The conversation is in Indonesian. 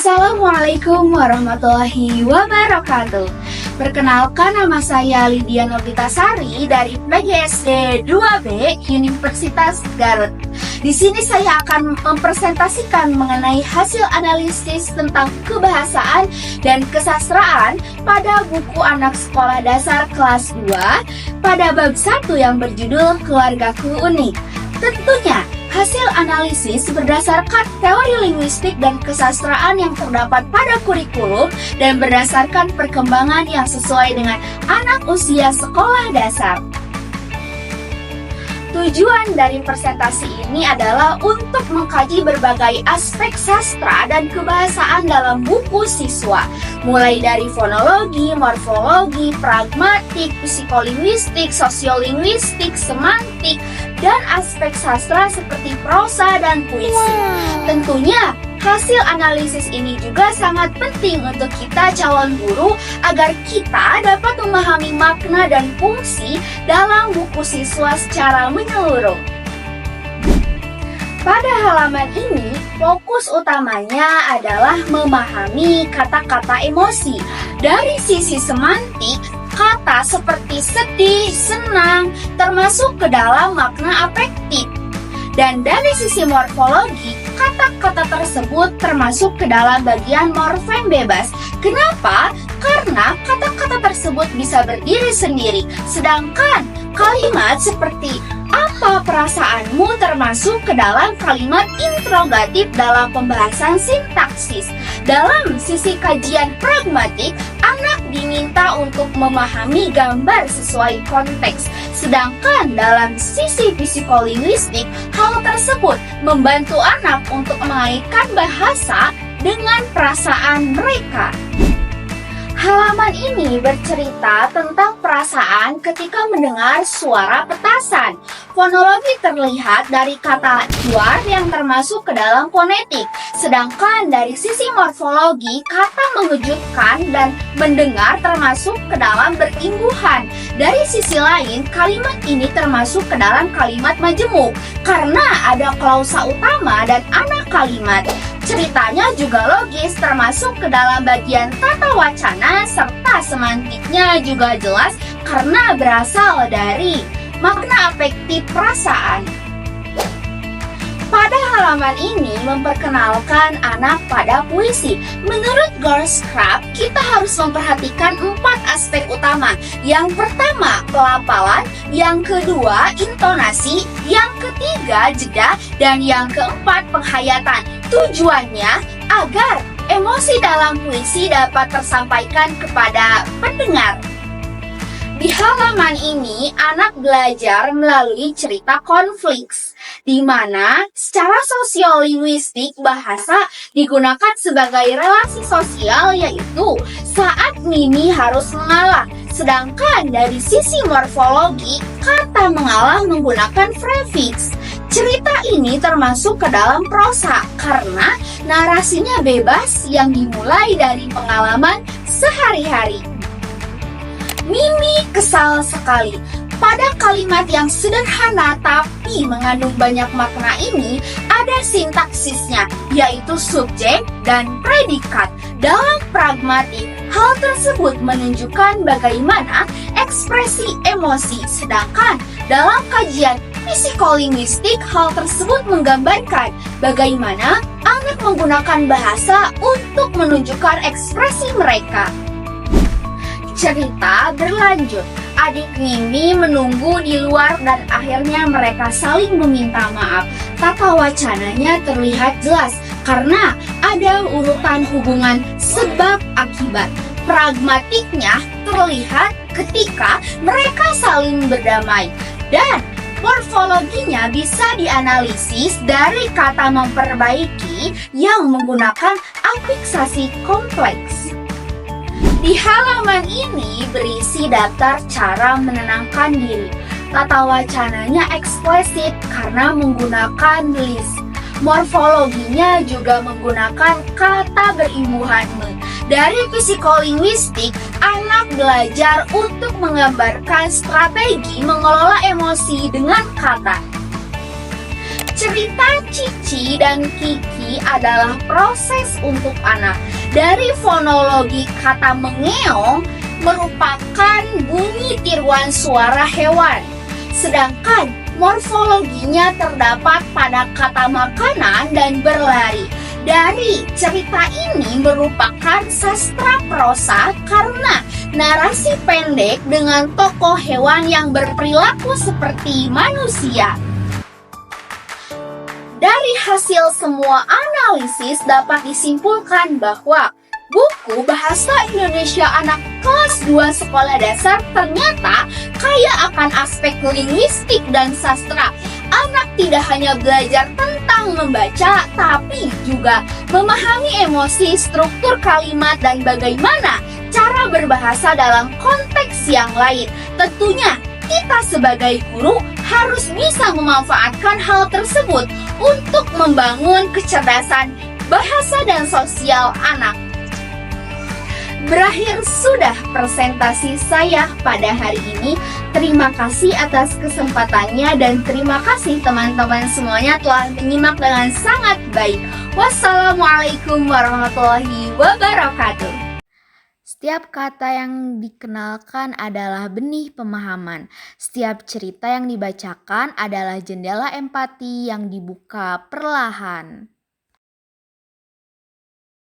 Assalamualaikum warahmatullahi wabarakatuh. Perkenalkan, nama saya Lydia Novitasari dari PGSD 2B Universitas Garut. Di sini saya akan mempresentasikan mengenai hasil analisis tentang kebahasaan dan kesastraan pada buku anak sekolah dasar kelas 2 pada bab 1 yang berjudul Keluargaku Unik. Tentunya, hasil analisis berdasarkan teori linguistik dan kesastraan yang terdapat pada kurikulum dan berdasarkan perkembangan yang sesuai dengan anak usia sekolah dasar. Tujuan dari presentasi ini adalah untuk mengkaji berbagai aspek sastra dan kebahasaan dalam buku siswa, mulai dari fonologi, morfologi, pragmatik, psikolinguistik, sosiolinguistik, semantik, dan aspek sastra seperti prosa dan puisi. Tentunya, hasil analisis ini juga sangat penting untuk kita calon guru agar kita dapat memahami makna dan fungsi dalam buku siswa secara menyeluruh. Pada halaman ini, fokus utamanya adalah memahami kata-kata emosi. Dari sisi semantik, kata seperti sedih, senang, termasuk ke dalam makna afektif. Dan dari sisi morfologi, kata-kata tersebut termasuk ke dalam bagian morfem bebas. Kenapa? Karena kata-kata tersebut bisa berdiri sendiri, sedangkan kalimat seperti apa perasaanmu termasuk ke dalam kalimat interrogatif dalam pembahasan sintaksis. Dalam sisi kajian pragmatik, anak diminta untuk memahami gambar sesuai konteks. Sedangkan dalam sisi psikolinguistik, hal tersebut membantu anak untuk mengaitkan bahasa dengan perasaan mereka. Halaman ini bercerita tentang perasaan ketika mendengar suara petasan. Fonologi terlihat dari kata juar yang termasuk ke dalam fonetik. Sedangkan dari sisi morfologi, kata mengejutkan dan mendengar termasuk ke dalam berimbuhan. Dari sisi lain, kalimat ini termasuk ke dalam kalimat majemuk karena ada klausa utama dan anak kalimat. Ceritanya juga logis, termasuk ke dalam bagian tata wacana serta semantiknya juga jelas karena berasal dari makna afektif perasaan. Pada halaman ini memperkenalkan anak pada puisi. Menurut Goldschrab, kita harus memperhatikan 4 aspek utama. Yang pertama, pelafalan, yang kedua, intonasi, yang ketiga, jeda, dan yang keempat, penghayatan. Tujuannya agar emosi dalam puisi dapat tersampaikan kepada pendengar. Di halaman ini, anak belajar melalui cerita konflik, di mana secara sosiolinguistik bahasa digunakan sebagai relasi sosial, yaitu saat Mimi harus mengalah. Sedangkan dari sisi morfologi, kata mengalah menggunakan prefiks. Cerita ini termasuk ke dalam prosa karena narasinya bebas yang dimulai dari pengalaman sehari-hari. Mimi kesal sekali. Pada kalimat yang sederhana tapi mengandung banyak makna ini, ada sintaksisnya, yaitu subjek dan predikat. Dalam pragmatik, hal tersebut menunjukkan bagaimana ekspresi emosi, sedangkan dalam kajian psikolinguistik, hal tersebut menggambarkan bagaimana anak menggunakan bahasa untuk menunjukkan ekspresi mereka. Cerita berlanjut. Adik Mimi menunggu di luar dan akhirnya mereka saling meminta maaf. Tata wacananya terlihat jelas karena ada urutan hubungan sebab akibat. Pragmatiknya terlihat ketika mereka saling berdamai. Dan morfologinya bisa dianalisis dari kata memperbaiki yang menggunakan afiksasi kompleks. Di halaman ini berisi daftar cara menenangkan diri. Tata wacananya eksplisit karena menggunakan list. Morfologinya juga menggunakan kata berimbuhan me. Dari psikolinguistik, anak belajar untuk menggambarkan strategi mengelola emosi dengan kata. Cerita Cici dan Kiki adalah proses untuk anak. Dari fonologi kata mengeong merupakan bunyi tiruan suara hewan. Sedangkan morfologinya terdapat pada kata makanan dan berlari. Dari cerita ini merupakan sastra prosa karena narasi pendek dengan tokoh hewan yang berperilaku seperti manusia. Dari hasil semua analisis dapat disimpulkan bahwa buku Bahasa Indonesia Anak kelas 2 sekolah dasar ternyata kaya akan aspek linguistik dan sastra. Anak tidak hanya belajar tentang membaca, tapi juga memahami emosi, struktur kalimat, dan bagaimana cara berbahasa dalam konteks yang lain. Tentunya, kita sebagai guru harus bisa memanfaatkan hal tersebut untuk membangun kecerdasan bahasa dan sosial anak. Berakhir sudah presentasi saya pada hari ini. Terima kasih atas kesempatannya dan terima kasih teman-teman semuanya telah menyimak dengan sangat baik. Wassalamualaikum warahmatullahi wabarakatuh. Setiap kata yang dikenalkan adalah benih pemahaman. Setiap cerita yang dibacakan adalah jendela empati yang dibuka perlahan.